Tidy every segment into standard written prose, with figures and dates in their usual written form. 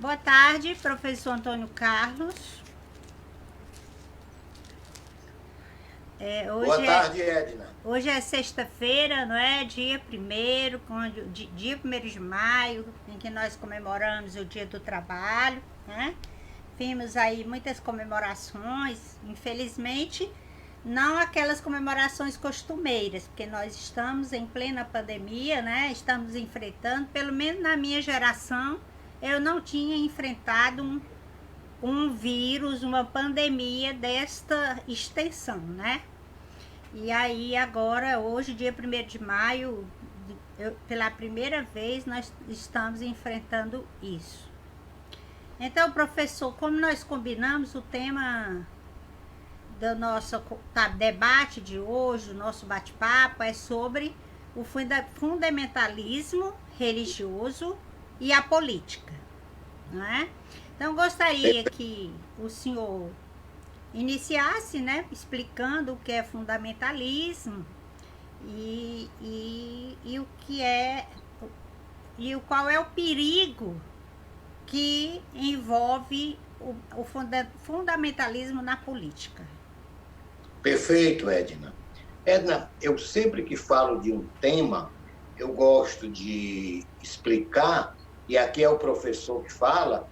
Boa tarde, professor Antônio Carlos. Boa tarde, Edna. Hoje é sexta-feira, não é? Dia 1º de maio, em que nós comemoramos o Dia do Trabalho, né? Vimos aí muitas comemorações, infelizmente, não aquelas comemorações costumeiras, porque nós estamos em plena pandemia, né? Estamos enfrentando, pelo menos na minha geração, eu não tinha enfrentado um vírus, uma pandemia desta extensão, né? E aí agora, hoje, dia 1º de maio, pela primeira vez nós estamos enfrentando isso. Então, professor, como nós combinamos, o tema do nosso debate de hoje, o nosso bate-papo, é sobre o fundamentalismo religioso e a política, não é? Então, gostaria que o senhor iniciasse, né, explicando o que é fundamentalismo e o que é e qual é o perigo que envolve o fundamentalismo na política. Perfeito, Edna. Edna, eu sempre que falo de um tema, eu gosto de explicar, e aqui é o professor que fala,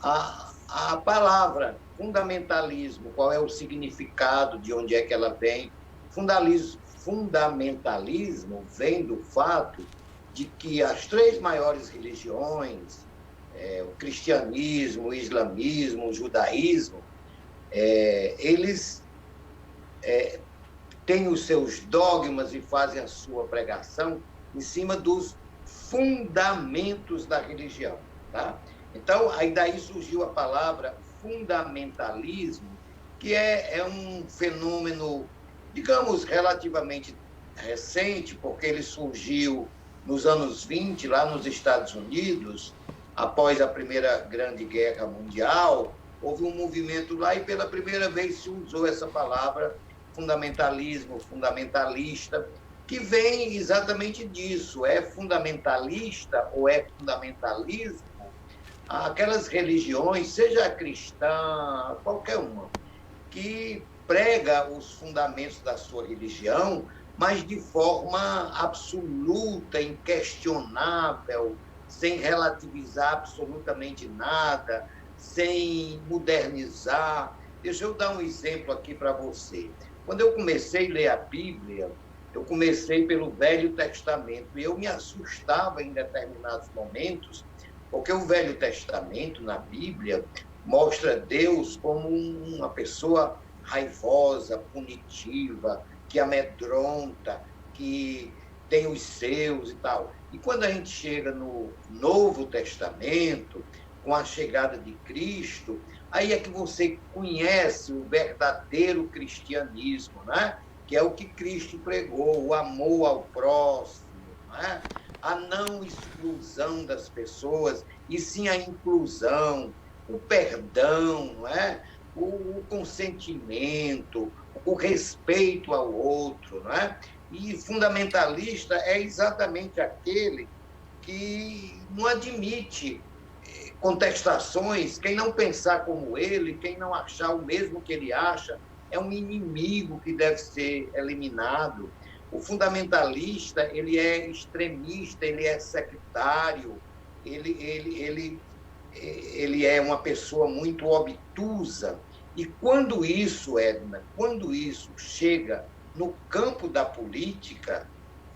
a palavra fundamentalismo, qual é o significado, de onde é que ela vem. Fundamentalismo vem do fato de que as três maiores religiões, o cristianismo, o islamismo, o judaísmo, eles têm os seus dogmas e fazem a sua pregação em cima dos fundamentos da religião, tá? Então, aí daí surgiu a palavra fundamentalismo, que é um fenômeno, digamos, relativamente recente, porque ele surgiu nos anos 20, lá nos Estados Unidos, após a Primeira Grande Guerra Mundial. Houve um movimento lá e pela primeira vez se usou essa palavra fundamentalismo, fundamentalista, que vem exatamente disso. É fundamentalista ou é fundamentalismo aquelas religiões, seja a cristã, qualquer uma, que prega os fundamentos da sua religião, mas de forma absoluta, inquestionável, sem relativizar absolutamente nada, sem modernizar. Deixa eu dar um exemplo aqui para você. Quando eu comecei a ler a Bíblia, eu comecei pelo Velho Testamento e eu me assustava em determinados momentos, porque o Velho Testamento, na Bíblia, mostra Deus como uma pessoa raivosa, punitiva, que amedronta, que tem os seus e tal. E quando a gente chega no Novo Testamento, com a chegada de Cristo, aí é que você conhece o verdadeiro cristianismo, né? Que é o que Cristo pregou, o amor ao próximo, né? A não exclusão das pessoas, e sim a inclusão, o perdão, não é? O consentimento, o respeito ao outro. Não é? E fundamentalista é exatamente aquele que não admite contestações, quem não pensar como ele, quem não achar o mesmo que ele acha, é um inimigo que deve ser eliminado. O fundamentalista, ele é extremista, ele é sectário, ele é uma pessoa muito obtusa. E quando isso, Edna, quando isso chega no campo da política,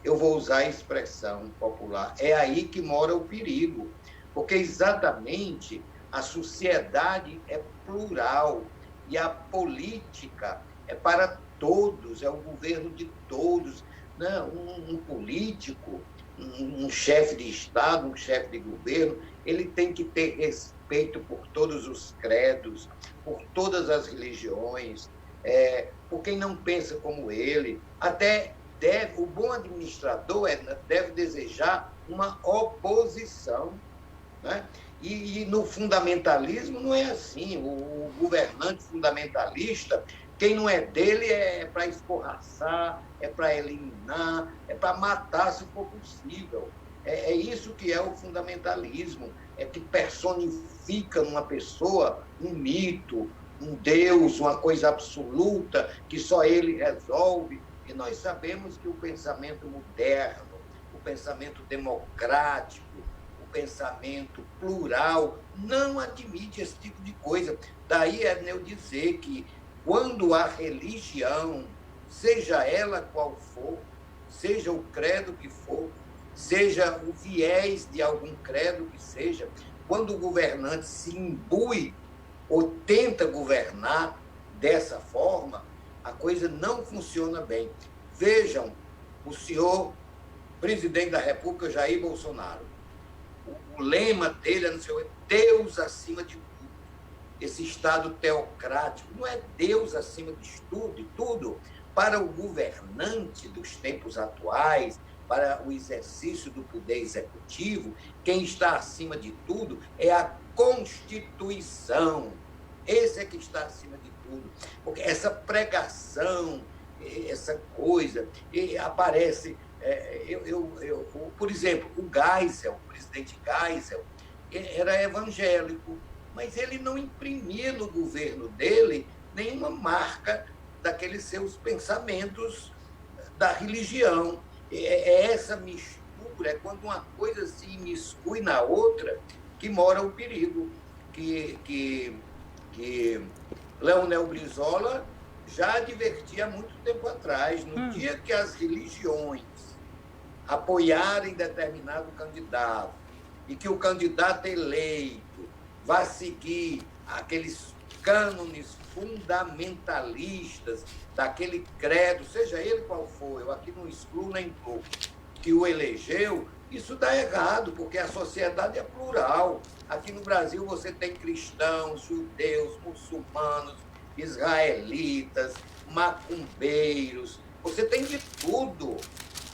eu vou usar a expressão popular, é aí que mora o perigo, porque exatamente a sociedade é plural e a política é para todos, é o governo de todos. Não, um político, um chefe de Estado, um chefe de governo, ele tem que ter respeito por todos os credos, por todas as religiões, por quem não pensa como ele. Até o bom administrador deve desejar uma oposição, né? E no fundamentalismo não é assim. O governante fundamentalista, quem não é dele é para escorraçar, é para eliminar, é para matar se for possível. É isso que é o fundamentalismo, é que personifica numa pessoa um mito, um Deus, uma coisa absoluta, que só ele resolve. E nós sabemos que o pensamento moderno, o pensamento democrático, o pensamento plural, não admite esse tipo de coisa. Daí é eu dizer que quando a religião, seja ela qual for, seja o credo que for, seja o viés de algum credo que seja, quando o governante se imbui ou tenta governar dessa forma, a coisa não funciona bem. Vejam o senhor presidente da República, Jair Bolsonaro. O lema dele é, não sei, Deus acima de tudo. Esse Estado teocrático não é Deus acima de tudo. Para o governante dos tempos atuais, para o exercício do poder executivo, quem está acima de tudo é a Constituição. Esse é que está acima de tudo. Porque essa pregação, essa coisa, aparece... por exemplo, o Geisel, o presidente Geisel, era evangélico, mas ele não imprimia no governo dele nenhuma marca daqueles seus pensamentos da religião. Essa mistura, é quando uma coisa se imiscui na outra, que mora o perigo, que Leonel Brizola já advertia há muito tempo atrás. No dia que as religiões apoiarem determinado candidato e que o candidato eleito vá seguir aqueles cânones fundamentalistas daquele credo, seja ele qual for, eu aqui não excluo nem incluo, que o elegeu, isso dá errado, porque a sociedade é plural. Aqui no Brasil você tem cristãos, judeus, muçulmanos, israelitas, macumbeiros, você tem de tudo,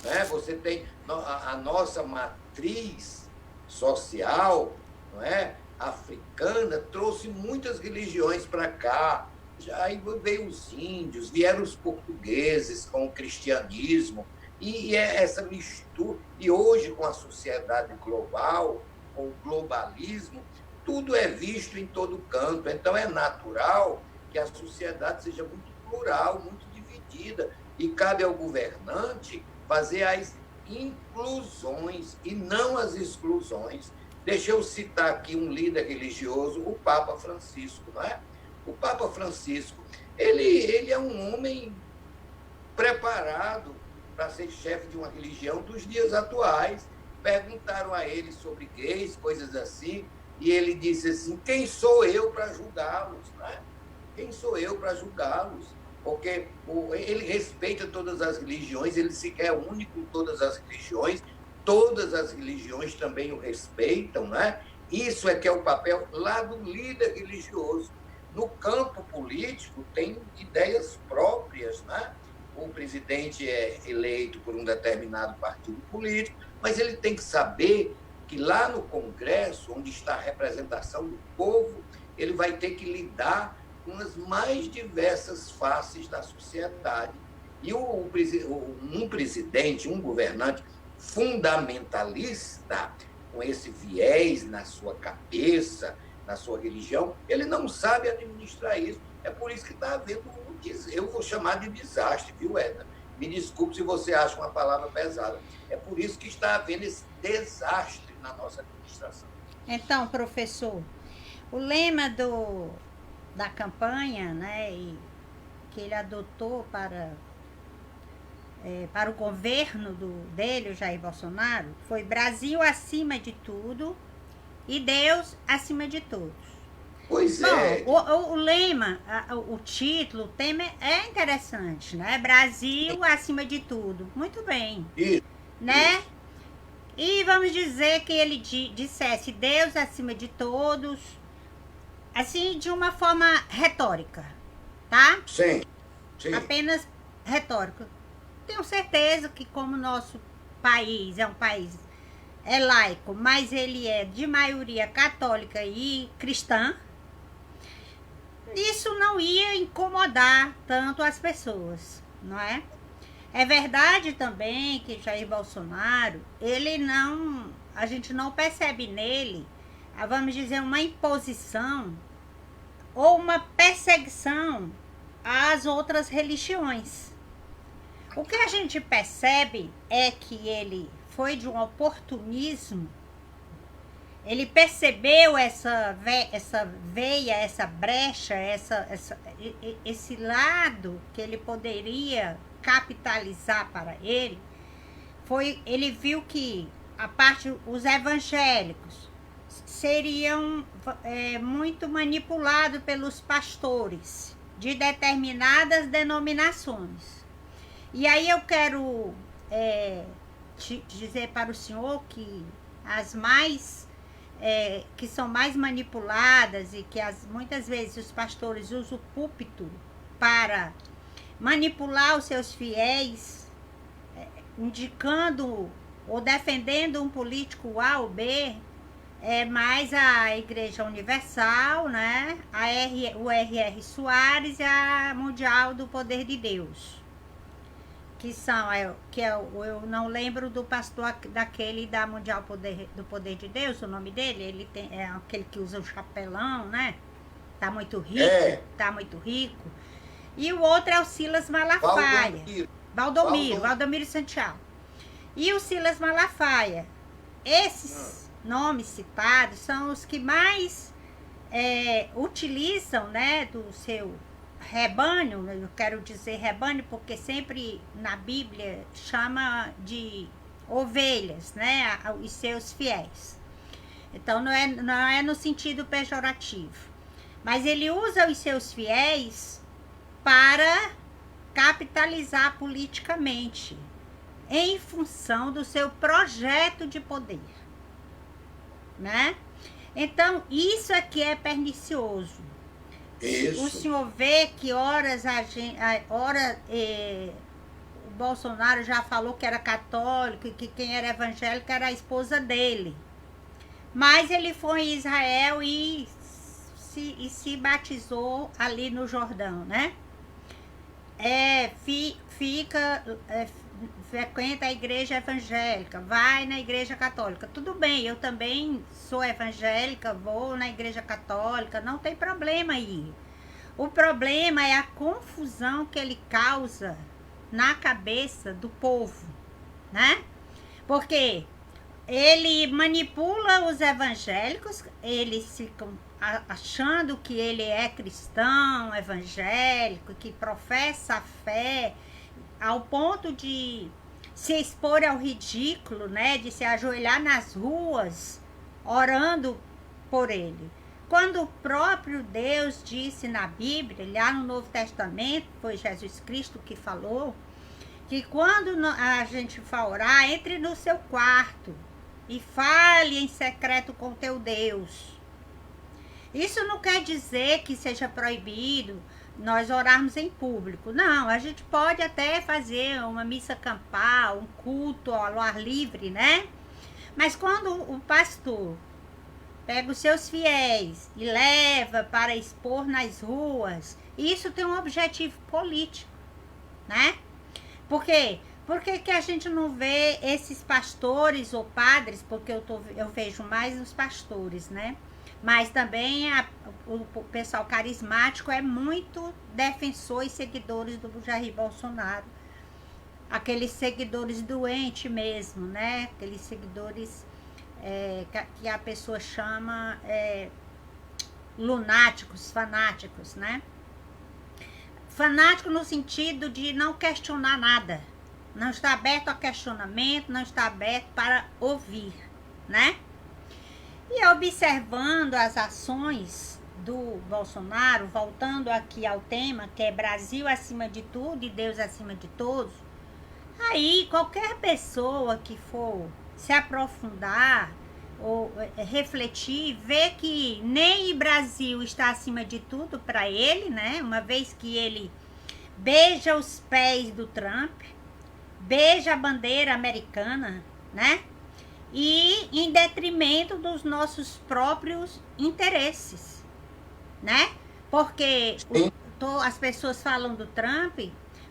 né? Você tem a nossa matriz social, não é? Africana, trouxe muitas religiões para cá. Já aí veio os índios, vieram os portugueses com o cristianismo, e essa mistura. E hoje, com a sociedade global, com o globalismo, tudo é visto em todo canto. Então, é natural que a sociedade seja muito plural, muito dividida, e cabe ao governante fazer as inclusões e não as exclusões. Deixa eu citar aqui um líder religioso, o Papa Francisco, não é? O Papa Francisco, ele é um homem preparado para ser chefe de uma religião dos dias atuais. Perguntaram a ele sobre gays, coisas assim, e ele disse assim, quem sou eu para julgá-los, né? Quem sou eu para julgá-los? Porque ele respeita todas as religiões, ele sequer é único em todas as religiões também o respeitam, né? Isso é que é o papel lá do líder religioso. No campo político, tem ideias próprias, né? O presidente é eleito por um determinado partido político, mas ele tem que saber que lá no Congresso, onde está a representação do povo, ele vai ter que lidar com as mais diversas faces da sociedade. E um presidente, um governante fundamentalista, com esse viés na sua cabeça, na sua religião, ele não sabe administrar isso. É por isso que está havendo eu vou chamar de desastre, viu, Edna? Me desculpe se você acha uma palavra pesada. É por isso que está havendo esse desastre na nossa administração. Então, professor, o lema da campanha, né, que ele adotou para o governo dele, o Jair Bolsonaro, foi Brasil acima de tudo e Deus acima de todos. Pois é. Bom, o lema, o título, o tema é interessante, né? Brasil acima de tudo. Muito bem. Isso. Né? Isso. E vamos dizer que ele dissesse Deus acima de todos, assim, de uma forma retórica, tá? Sim, sim. Apenas retórica. Tenho certeza que como nosso país é um país laico, mas ele é de maioria católica e cristã, isso não ia incomodar tanto as pessoas, não é? É verdade também que Jair Bolsonaro, a gente não percebe nele, vamos dizer, uma imposição ou uma perseguição às outras religiões. O que a gente percebe é que ele foi de um oportunismo. Ele percebeu essa veia, essa brecha, esse lado que ele poderia capitalizar para ele. Ele viu que os evangélicos seriam muito manipulados pelos pastores de determinadas denominações. E aí eu quero dizer para o senhor que as mais que são mais manipuladas e que muitas vezes os pastores usam o púlpito para manipular os seus fiéis, indicando ou defendendo um político A ou B, é mais a Igreja Universal, né? O R.R. Soares e a Mundial do Poder de Deus. Eu não lembro do pastor daquele da Mundial do Poder de Deus, o nome dele, é aquele que usa o chapelão, né? Tá muito rico. E o outro é o Silas Malafaia. Valdomiro Santiago. E o Silas Malafaia. Esses nomes citados são os que mais utilizam, né, do seu rebanho. Eu quero dizer rebanho porque sempre na Bíblia chama de ovelhas, né, os seus fiéis. Então não é no sentido pejorativo, mas ele usa os seus fiéis para capitalizar politicamente em função do seu projeto de poder, né? Então isso aqui é pernicioso. Isso. O senhor vê que o Bolsonaro já falou que era católico e que quem era evangélico era a esposa dele. Mas ele foi em Israel e se batizou ali no Jordão, né? Frequenta a igreja evangélica, vai na igreja católica. Tudo bem, eu também sou evangélica, vou na igreja católica, não tem problema aí. O problema é a confusão que ele causa na cabeça do povo, né? Porque ele manipula os evangélicos, eles ficam achando que ele é cristão, evangélico, que professa a fé, ao ponto de se expor ao ridículo, né? De se ajoelhar nas ruas, orando por ele. Quando o próprio Deus disse na Bíblia, lá no Novo Testamento, foi Jesus Cristo que falou, que quando a gente for orar, entre no seu quarto e fale em secreto com teu Deus. Isso não quer dizer que seja proibido nós orarmos em público. Não, a gente pode até fazer uma missa campal, um culto ao ar livre, né? Mas quando o pastor pega os seus fiéis e leva para expor nas ruas, isso tem um objetivo político, né? Por quê? Por que a gente não vê esses pastores ou padres, porque eu vejo mais os pastores, né? Mas também o pessoal carismático é muito defensor e seguidores do Jair Bolsonaro. Aqueles seguidores doentes mesmo, né? Aqueles seguidores que a pessoa chama lunáticos, fanáticos, né? Fanático no sentido de não questionar nada. Não está aberto a questionamento, não está aberto para ouvir, né? E observando as ações do Bolsonaro, voltando aqui ao tema, que é Brasil acima de tudo e Deus acima de todos, aí qualquer pessoa que for se aprofundar ou refletir, vê que nem o Brasil está acima de tudo para ele, né? Uma vez que ele beija os pés do Trump, beija a bandeira americana, né? E em detrimento dos nossos próprios interesses, né? Porque as pessoas falam do Trump,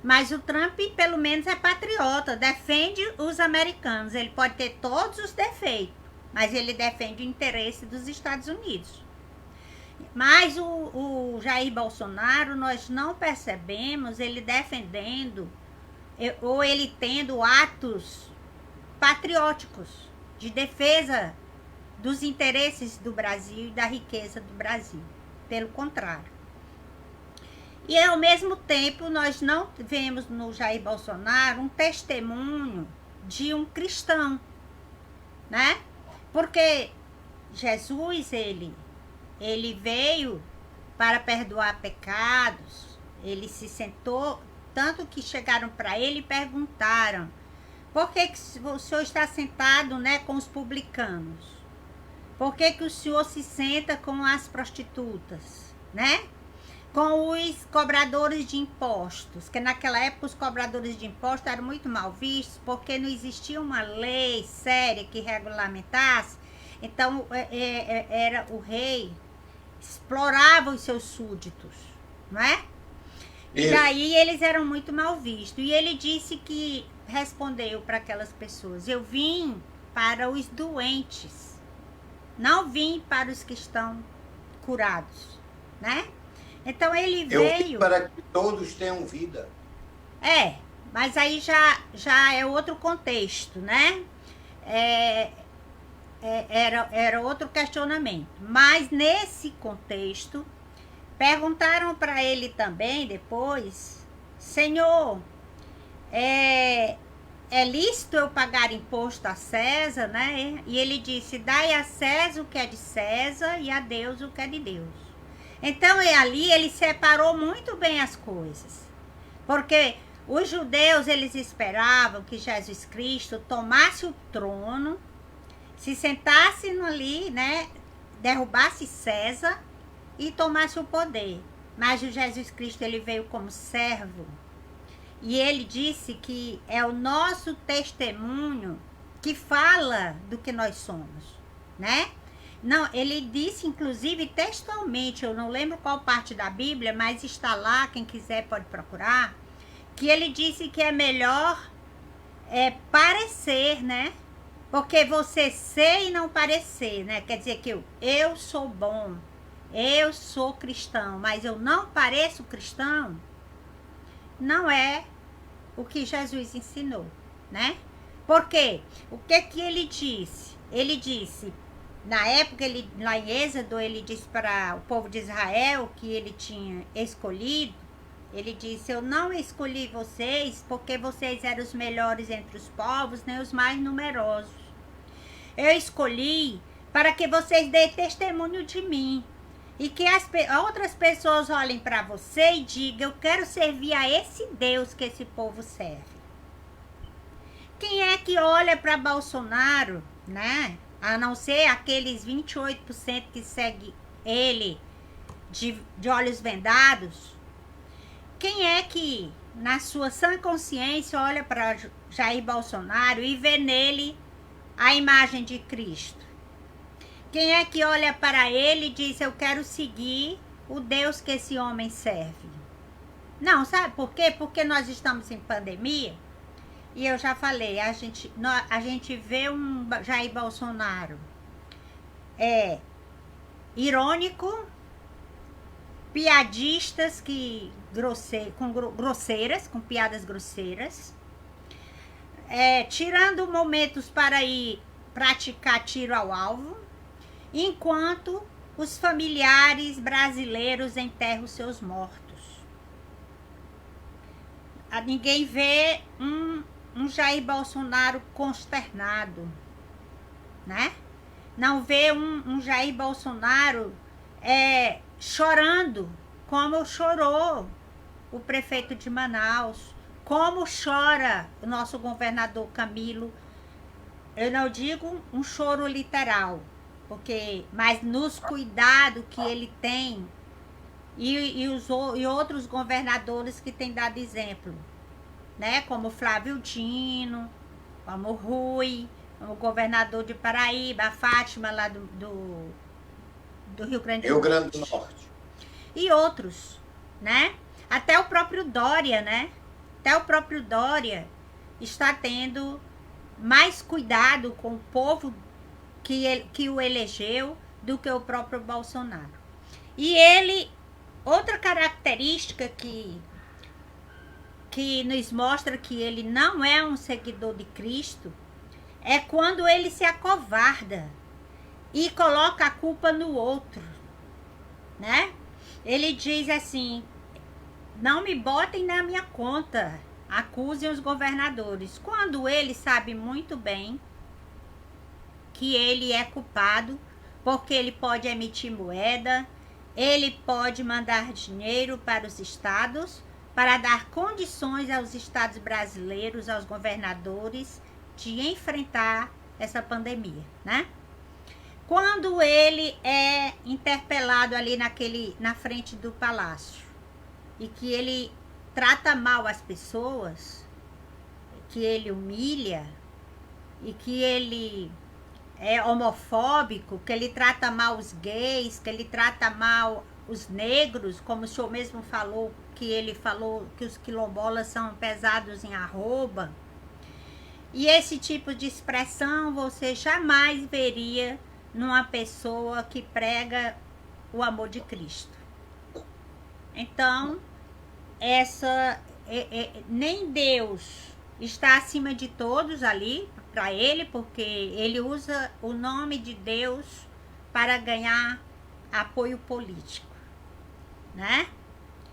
Mas o Trump, pelo menos, é patriota, defende os americanos. Ele pode ter todos os defeitos, mas ele defende o interesse dos Estados Unidos. Mas o Jair Bolsonaro, nós não percebemos ele defendendo ou ele tendo atos patrióticos de defesa dos interesses do Brasil e da riqueza do Brasil. Pelo contrário. E ao mesmo tempo nós não vemos no Jair Bolsonaro um testemunho de um cristão, né? Porque Jesus, ele veio para perdoar pecados, ele se sentou, tanto que chegaram para ele e perguntaram: por que o senhor está sentado, né, com os publicanos? Por que o senhor se senta com as prostitutas, né? Com os cobradores de impostos, que naquela época os cobradores de impostos eram muito mal vistos, porque não existia uma lei séria que regulamentasse. Então, era o rei explorava os seus súditos, não é? E daí eles eram muito mal vistos. E ele disse que, respondeu para aquelas pessoas: eu vim para os doentes, não vim para os que estão curados, né? Então ele veio... Eu vim para que todos tenham vida. Mas aí já é outro contexto, né? Era outro questionamento. Mas nesse contexto, perguntaram para ele também depois: Senhor, é lícito eu pagar imposto a César, né? E ele disse: dai a César o que é de César e a Deus o que é de Deus. Então, ali ele separou muito bem as coisas. Porque os judeus, eles esperavam que Jesus Cristo tomasse o trono, se sentasse ali, né, derrubasse César e tomasse o poder. Mas o Jesus Cristo, ele veio como servo. E ele disse que é o nosso testemunho que fala do que nós somos, né? Não, ele disse, inclusive, textualmente, eu não lembro qual parte da Bíblia, mas está lá, quem quiser pode procurar, que ele disse que é melhor parecer, né? Porque você ser e não parecer, né? Quer dizer que eu sou bom, eu sou cristão, mas eu não pareço cristão, não é o que Jesus ensinou, né? Por quê? O que ele disse? Ele disse... Na época, lá em Êxodo, ele disse para o povo de Israel que ele tinha escolhido. Ele disse: eu não escolhi vocês porque vocês eram os melhores entre os povos, nem os mais numerosos. Eu escolhi para que vocês deem testemunho de mim. E que as outras pessoas olhem para você e digam: eu quero servir a esse Deus que esse povo serve. Quem é que olha para Bolsonaro, né? A não ser aqueles 28% que seguem ele de olhos vendados. Quem é que, na sua sã consciência, olha para Jair Bolsonaro e vê nele a imagem de Cristo? Quem é que olha para ele e diz: eu quero seguir o Deus que esse homem serve? Não, sabe por quê? Porque nós estamos em pandemia. E eu já falei, a gente vê um Jair Bolsonaro irônico, piadistas com piadas grosseiras, tirando momentos para ir praticar tiro ao alvo, enquanto os familiares brasileiros enterram seus mortos. Ninguém vê um Jair Bolsonaro consternado, né? Não vê um Jair Bolsonaro chorando, como chorou o prefeito de Manaus, como chora o nosso governador Camilo. Eu não digo um choro literal, mas nos cuidados que ele tem e outros governadores que têm dado exemplo, né? Como Flávio Dino, como Rui, como o governador de Paraíba, a Fátima lá do Rio Grande do Norte. E outros, né? Até o próprio Dória, né? até o próprio Dória está tendo mais cuidado com o povo que o elegeu do que o próprio Bolsonaro. E ele, outra característica que nos mostra que ele não é um seguidor de Cristo, é quando ele se acovarda e coloca a culpa no outro, né? Ele diz assim: não me botem na minha conta, acusem os governadores, quando ele sabe muito bem que ele é culpado, porque ele pode emitir moeda, ele pode mandar dinheiro para os estados, para dar condições aos estados brasileiros, aos governadores, de enfrentar essa pandemia, né? Quando ele é interpelado ali na frente do palácio, e que ele trata mal as pessoas, que ele humilha, e que ele é homofóbico, que ele trata mal os gays, que ele trata mal os negros, como o senhor mesmo falou, que ele falou que os quilombolas são pesados em arroba. E esse tipo de expressão você jamais veria numa pessoa que prega o amor de Cristo. Então, nem Deus está acima de todos ali para ele, porque ele usa o nome de Deus para ganhar apoio político, né?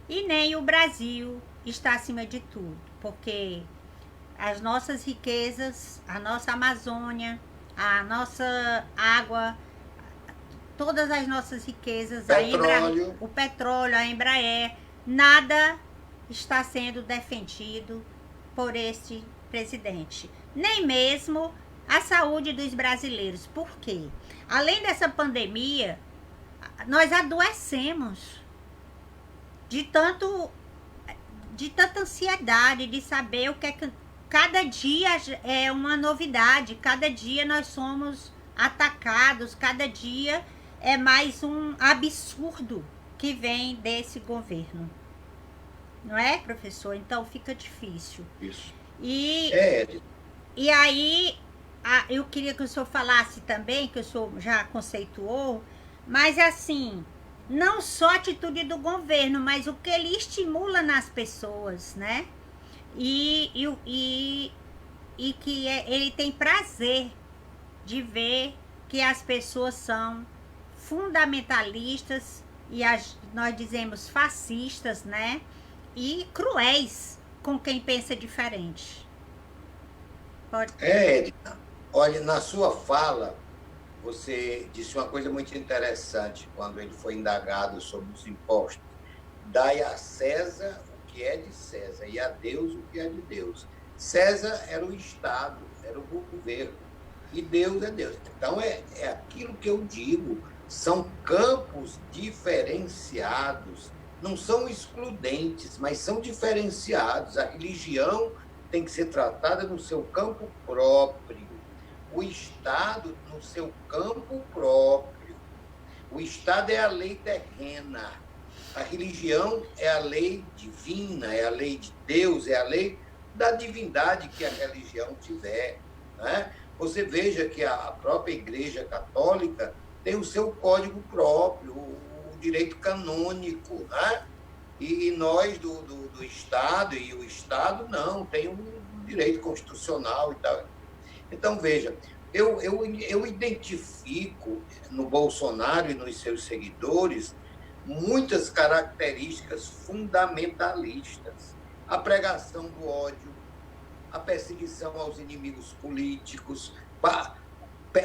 E nem o Brasil está acima de tudo, porque as nossas riquezas, a nossa Amazônia, a nossa água, todas as nossas riquezas, o petróleo, a Embraer, nada está sendo defendido por este presidente. Nem mesmo a saúde dos brasileiros. Por quê? Além dessa pandemia, nós adoecemos de tanta ansiedade de saber o que é que cada dia é uma novidade, cada dia nós somos atacados, cada dia é mais um absurdo que vem desse governo. Não é, professor? Então fica difícil. Isso. E aí, eu queria que o senhor falasse também, que o senhor já conceituou, mas assim, não só a atitude do governo, mas o que ele estimula nas pessoas, né? E que ele tem prazer de ver que as pessoas são fundamentalistas e nós dizemos fascistas, né? E cruéis com quem pensa diferente. Pode... Edna, olha, na sua fala, você disse uma coisa muito interessante quando ele foi indagado sobre os impostos. Dai a César o que é de César e a Deus o que é de Deus. César era o Estado, era o governo, e Deus é Deus. Então, é aquilo que eu digo, são campos diferenciados, não são excludentes, mas são diferenciados. A religião tem que ser tratada no seu campo próprio, o Estado no seu campo próprio. O Estado é a lei terrena, a religião é a lei divina, é a lei de Deus, é a lei da divindade que a religião tiver, né? Você veja que a própria Igreja Católica tem o seu código próprio, o direito canônico, né? E nós do Estado, e o Estado não, tem um direito constitucional e tal. Então, veja, eu identifico no Bolsonaro e nos seus seguidores muitas características fundamentalistas. A pregação do ódio, a perseguição aos inimigos políticos,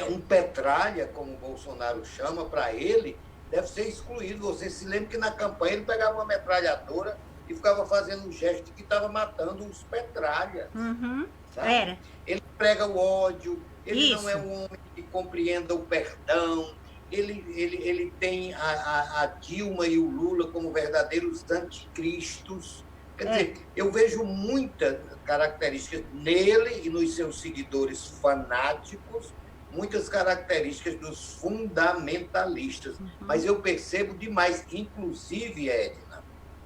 um petralha, como o Bolsonaro chama, para ele, deve ser excluído. Você se lembra que na campanha ele pegava uma metralhadora e ficava fazendo um gesto de que estava matando os petralhas. Uhum. Era. Ele prega o ódio, ele não é um homem que compreenda o perdão, ele tem a Dilma e o Lula como verdadeiros anticristos. Quer dizer, eu vejo muitas características nele e nos seus seguidores fanáticos, muitas características dos fundamentalistas. Uhum. Mas eu percebo demais, inclusive, Edna,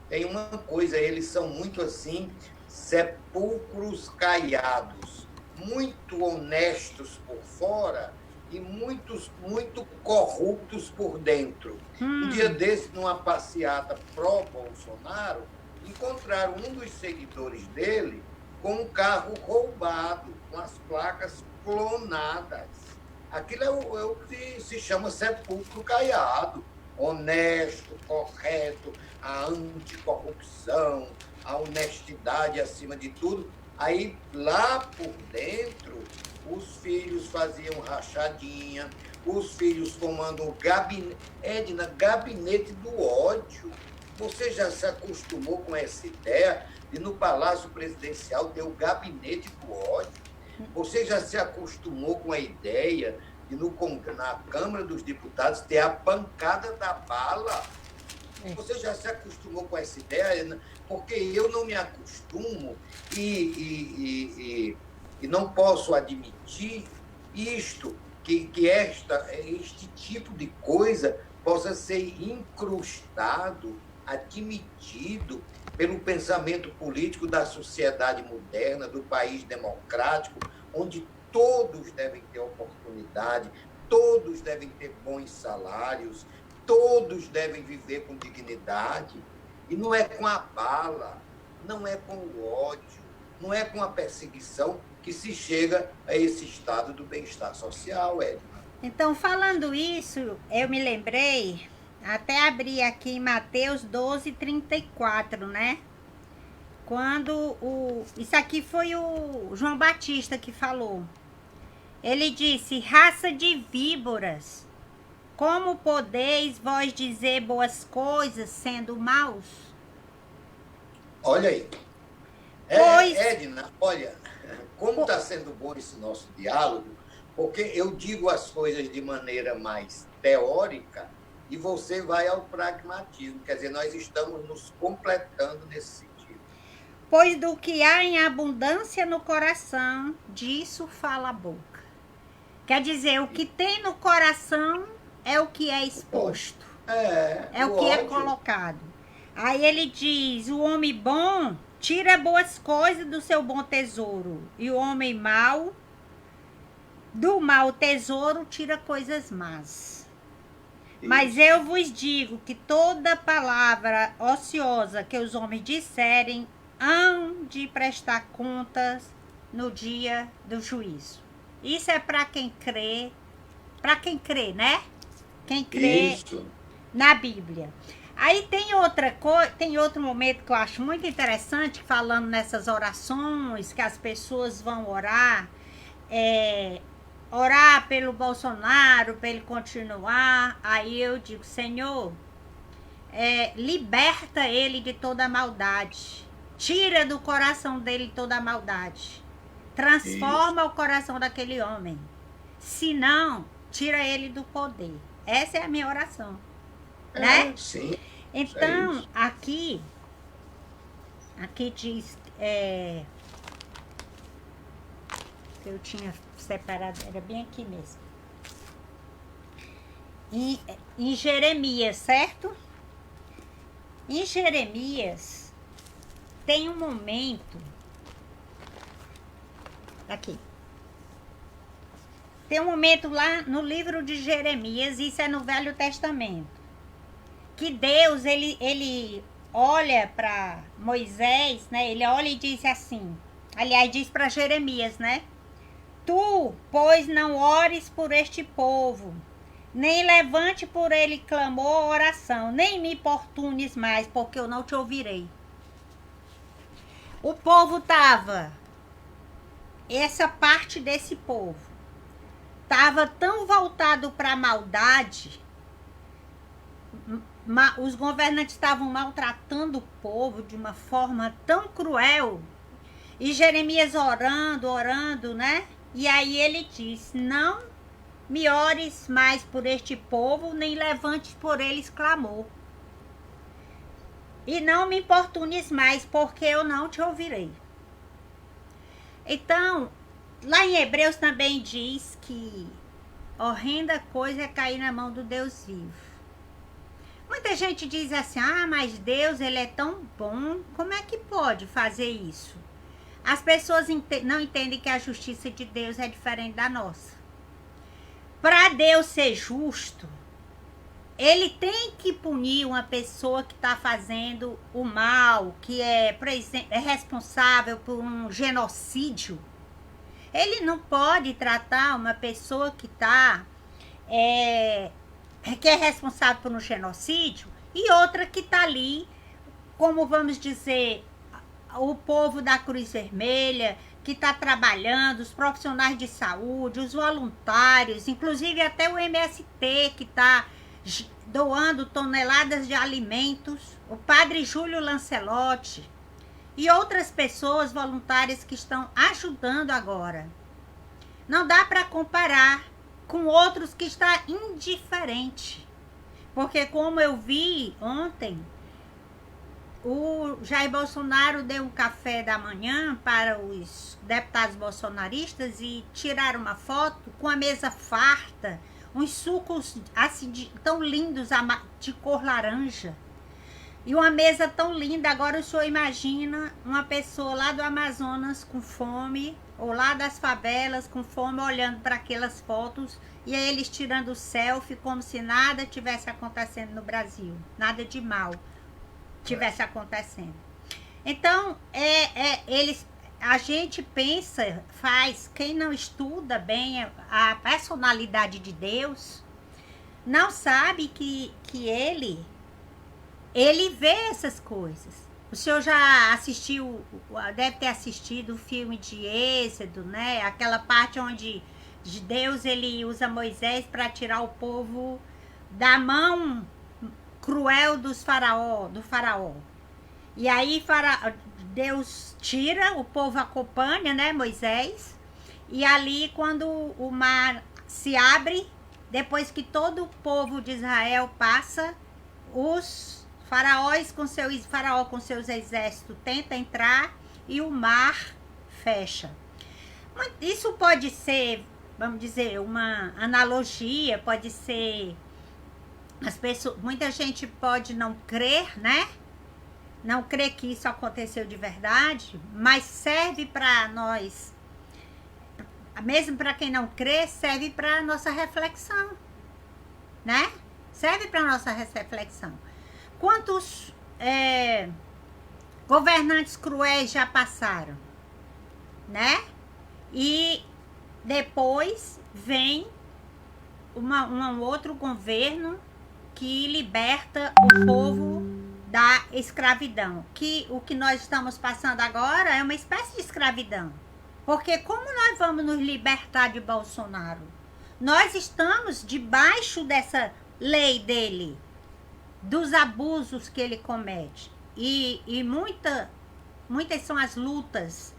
tem uma coisa, eles são muito assim, sepulcros caiados, muito honestos por fora e muito corruptos por dentro. Um dia desse, numa passeata pró-Bolsonaro, encontraram um dos seguidores dele com um carro roubado, com as placas clonadas. Aquilo é o que se chama sepulcro caiado. Honesto, correto, a anticorrupção, a honestidade acima de tudo. Aí, lá por dentro, os filhos faziam rachadinha, os filhos tomando gabinete, Edna, gabinete do ódio. Você já se acostumou com essa ideia de no Palácio Presidencial ter o gabinete do ódio? Você já se acostumou com a ideia de na Câmara dos Deputados ter a pancada da bala? Você já se acostumou com essa ideia? Porque eu não me acostumo e não posso admitir isto, que este tipo de coisa possa ser incrustado, admitido pelo pensamento político da sociedade moderna, do país democrático, onde todos devem ter oportunidade, todos devem ter bons salários, todos devem viver com dignidade. E não é com a bala, não é com o ódio, não é com a perseguição que se chega a esse estado do bem-estar social, Edna. Então, falando isso, eu me lembrei, até abri aqui em Mateus 12:34, né? Quando isso aqui foi o João Batista que falou. Ele disse: raça de víboras, como podeis vós dizer boas coisas sendo maus? Olha aí. Edna, olha, como está sendo bom esse nosso diálogo, porque eu digo as coisas de maneira mais teórica e você vai ao pragmatismo. Quer dizer, nós estamos nos completando nesse sentido. Pois do que há em abundância no coração, disso fala a boca. Quer dizer, o que tem no coração é o que é exposto. É o que é colocado. Aí ele diz: o homem bom tira boas coisas do seu bom tesouro, e o homem mau, do mau tesouro, tira coisas más. Isso. Mas eu vos digo que toda palavra ociosa que os homens disserem, hão de prestar contas no dia do juízo. Isso é para quem crê, né? Quem crê na Bíblia. Aí tem outro momento que eu acho muito interessante, falando nessas orações, que as pessoas vão orar pelo Bolsonaro, para ele continuar. Aí eu digo: Senhor, liberta ele de toda a maldade. Tira do coração dele toda a maldade. Transforma o coração daquele homem. Se não, tira ele do poder. Essa é a minha oração. Né? Sim. Então, aqui diz que eu tinha separado, era bem aqui mesmo. Em Jeremias, certo? Em Jeremias tem um momento aqui. Tem um momento lá no livro de Jeremias, isso é no Velho Testamento, que Deus, ele olha para Moisés, né? Ele olha e diz assim, aliás, diz para Jeremias, né? Tu, pois, não ores por este povo, nem levante por ele clamor ou oração, nem me importunes mais, porque eu não te ouvirei. O povo estava, essa parte desse povo, estava tão voltado para a maldade, os governantes estavam maltratando o povo de uma forma tão cruel, e Jeremias orando, né? E aí ele diz: não me ores mais por este povo, nem levantes por eles clamor. E não me importunes mais, porque eu não te ouvirei. Então, lá em Hebreus também diz que horrenda coisa é cair na mão do Deus vivo. Muita gente diz assim: ah, mas Deus, ele é tão bom, como é que pode fazer isso? As pessoas não entendem que a justiça de Deus é diferente da nossa. Para Deus ser justo, ele tem que punir uma pessoa que está fazendo o mal, que é, por exemplo, é responsável por um genocídio. Ele não pode tratar uma pessoa que que é responsável por um genocídio e outra que está ali, como vamos dizer, o povo da Cruz Vermelha, que está trabalhando, os profissionais de saúde, os voluntários, inclusive até o MST, que está doando toneladas de alimentos, o padre Júlio Lancelotti e outras pessoas voluntárias que estão ajudando agora. Não dá para comparar com outros que está indiferente. Porque como eu vi ontem, o Jair Bolsonaro deu um café da manhã para os deputados bolsonaristas e tiraram uma foto com a mesa farta, uns sucos assim, tão lindos, de cor laranja. E uma mesa tão linda. Agora o senhor imagina uma pessoa lá do Amazonas com fome, ou lá das favelas com fome, olhando para aquelas fotos, e aí eles tirando selfie como se nada tivesse acontecendo no Brasil, nada de mal tivesse acontecendo. Então, a gente pensa, quem não estuda bem a personalidade de Deus, não sabe que ele vê essas coisas. O senhor já assistiu, deve ter assistido o filme de Êxodo, né? Aquela parte onde Deus ele usa Moisés para tirar o povo da mão cruel do faraó. E aí Deus tira, o povo acompanha, né, Moisés. E ali quando o mar se abre, depois que todo o povo de Israel passa, os faraó com seus exércitos tenta entrar e o mar fecha. Isso pode ser, vamos dizer, uma analogia, pode ser muita gente pode não crer, né? Não crer que isso aconteceu de verdade, mas serve para nós, mesmo para quem não crê, serve para nossa reflexão, né? Serve para nossa reflexão. Quantos governantes cruéis já passaram, né? E depois vem um outro governo que liberta o povo da escravidão. O que nós estamos passando agora é uma espécie de escravidão. Porque como nós vamos nos libertar de Bolsonaro? Nós estamos debaixo dessa lei dele, dos abusos que ele comete. E muitas são as lutas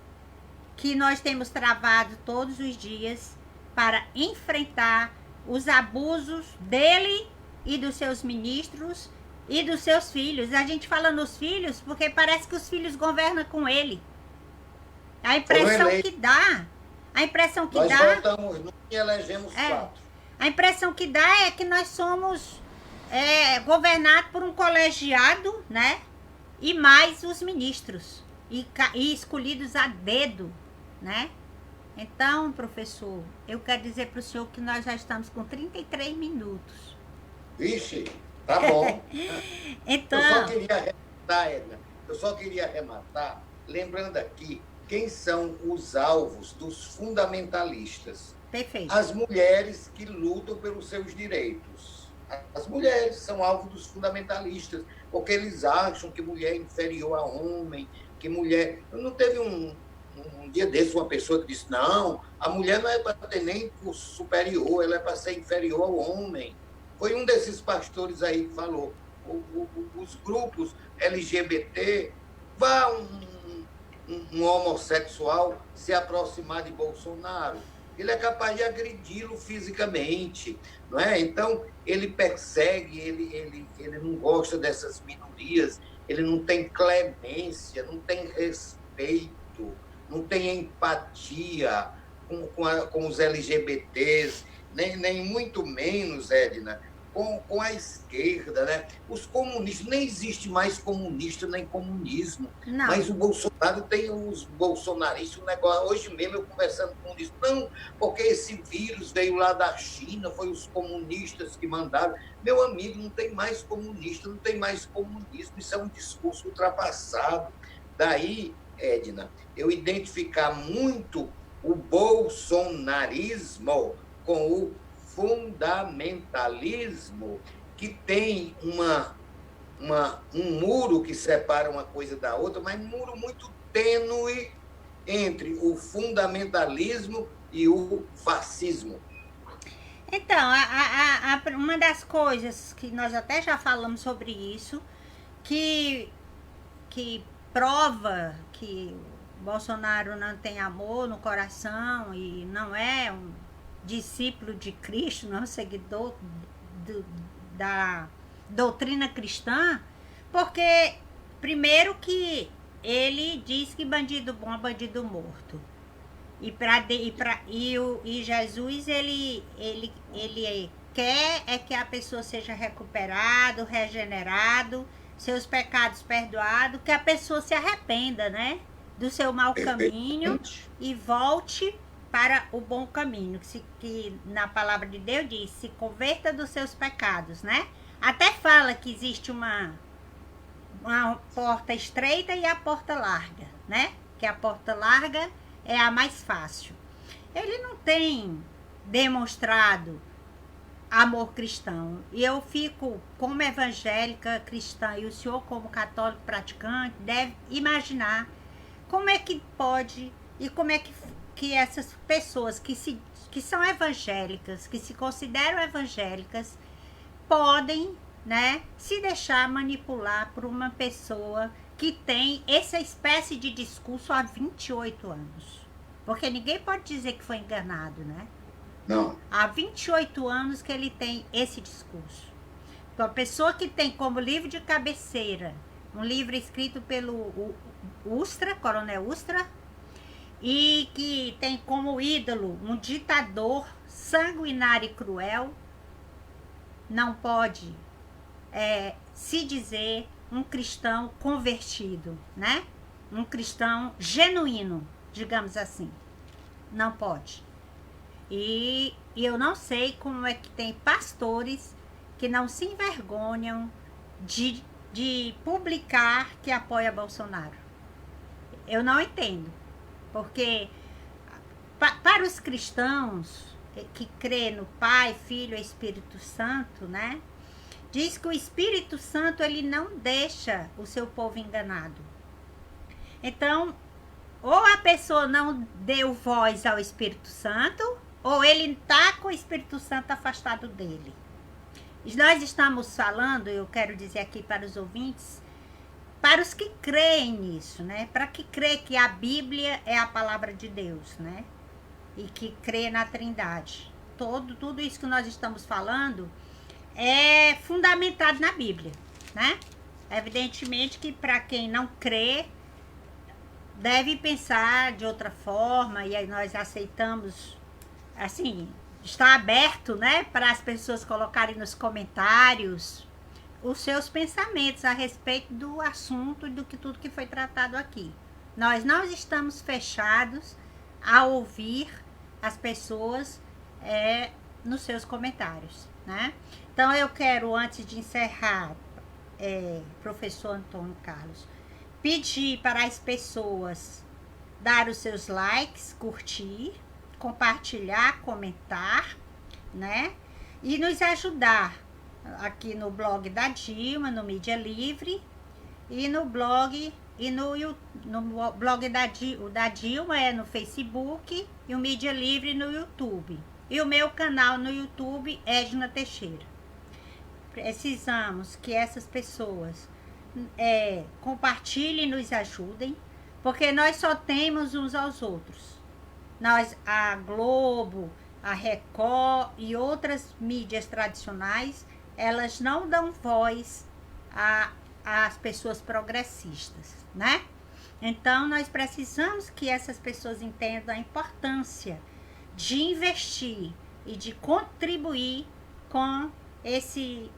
que nós temos travado todos os dias para enfrentar os abusos dele e dos seus ministros e dos seus filhos. A gente fala nos filhos porque parece que os filhos governam com ele. A impressão que dá, nós votamos e elegemos 4. A impressão que dá é que nós somos governados por um colegiado, né? E mais os ministros. E escolhidos a dedo, né? Então, professor, eu quero dizer para o senhor que nós já estamos com 33 minutos. Vixe, tá bom. Então, eu só queria arrematar, lembrando aqui quem são os alvos dos fundamentalistas. Perfeito. As mulheres que lutam pelos seus direitos. As mulheres são alvo dos fundamentalistas, porque eles acham que mulher é inferior a homem, que mulher... Não teve um dia desse uma pessoa que disse, não, a mulher não é para ter nem curso superior, ela é para ser inferior ao homem. Foi um desses pastores aí que falou, os grupos LGBT, vá um homossexual se aproximar de Bolsonaro, ele é capaz de agredi-lo fisicamente, não é? Então, ele persegue, ele não gosta dessas minorias, ele não tem clemência, não tem respeito, não tem empatia com os LGBTs, nem muito menos, Edna, com a esquerda, né? Os comunistas, nem existe mais comunista nem comunismo, Não. mas o Bolsonaro tem os bolsonaristas, um negócio, hoje mesmo eu conversando com um, disse, não, porque esse vírus veio lá da China, foi os comunistas que mandaram. Meu amigo, não tem mais comunista, não tem mais comunismo, isso é um discurso ultrapassado. Daí, Edna, eu identificar muito o bolsonarismo com o fundamentalismo, que tem um muro que separa uma coisa da outra, mas um muro muito tênue entre o fundamentalismo e o fascismo. Então, uma das coisas que nós até já falamos sobre isso, que prova que Bolsonaro não tem amor no coração e não é um discípulo de Cristo, não é um seguidor da doutrina cristã, porque primeiro que ele diz que bandido bom é bandido morto. E Jesus, ele quer é que a pessoa seja recuperado, regenerado, seus pecados perdoados, que a pessoa se arrependa, né, do seu mau caminho e volte para o bom caminho, que na palavra de Deus diz, se converta dos seus pecados, né? Até fala que existe uma porta estreita e a porta larga, né? Que a porta larga é a mais fácil. Ele não tem demonstrado amor cristão. E eu fico, como evangélica cristã, e o senhor como católico praticante, deve imaginar como é que pode e como é que essas pessoas que são evangélicas, que se consideram evangélicas, podem, né, se deixar manipular por uma pessoa que tem essa espécie de discurso há 28 anos. Porque ninguém pode dizer que foi enganado, né? Não. Há 28 anos que ele tem esse discurso. Então, a pessoa que tem como livro de cabeceira um livro escrito pelo Ustra, Coronel Ustra, e que tem como ídolo um ditador sanguinário e cruel, não pode se dizer um cristão convertido, né? Um cristão genuíno, digamos assim. Não pode. E eu não sei como é que tem pastores que não se envergonham de publicar que apoia Bolsonaro. Eu não entendo. Porque para os cristãos que crê no Pai, Filho e Espírito Santo, né? Diz que o Espírito Santo, ele não deixa o seu povo enganado. Então, ou a pessoa não deu voz ao Espírito Santo, ou ele está com o Espírito Santo afastado dele. Nós estamos falando, eu quero dizer aqui para os ouvintes, para os que creem nisso, né? Para que crê que a Bíblia é a palavra de Deus, né? E que crê na Trindade. Tudo isso que nós estamos falando é fundamentado na Bíblia, né? Evidentemente que para quem não crê, deve pensar de outra forma, e aí nós aceitamos, assim, está aberto, né, para as pessoas colocarem nos comentários os seus pensamentos a respeito do assunto e do que tudo que foi tratado aqui. Nós não estamos fechados a ouvir as pessoas nos seus comentários, né? Então eu quero, antes de encerrar, professor Antônio Carlos, pedir para as pessoas dar os seus likes, curtir, compartilhar, comentar, né? E nos ajudar aqui no blog da Dilma, no Mídia Livre, e no blog blog da Dilma é no Facebook, e o Mídia Livre no YouTube. E o meu canal no YouTube, Edna Teixeira. Precisamos que essas pessoas compartilhem e nos ajudem, porque nós só temos uns aos outros. Nós, a Globo, a Record e outras mídias tradicionais, elas não dão voz às pessoas progressistas, né? Então, nós precisamos que essas pessoas entendam a importância de investir e de contribuir com esse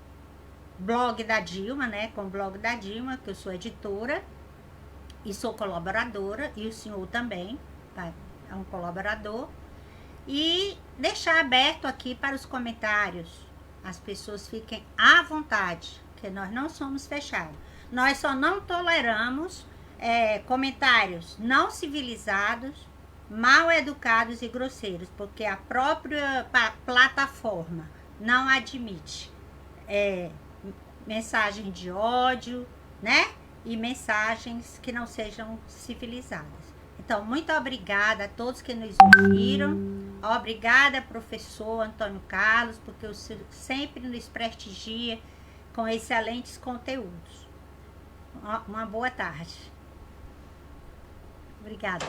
blog da Dilma, né? Com o blog da Dilma, que eu sou editora e sou colaboradora, e o senhor também, tá? É um colaborador. E deixar aberto aqui para os comentários. As pessoas fiquem à vontade, porque nós não somos fechados. Nós só não toleramos comentários não civilizados, mal educados e grosseiros, porque a própria plataforma não admite mensagem de ódio, né? E mensagens que não sejam civilizadas. Então, muito obrigada a todos que nos ouviram. Obrigada, professor Antônio Carlos, porque o senhor sempre nos prestigia com excelentes conteúdos. Uma boa tarde. Obrigada.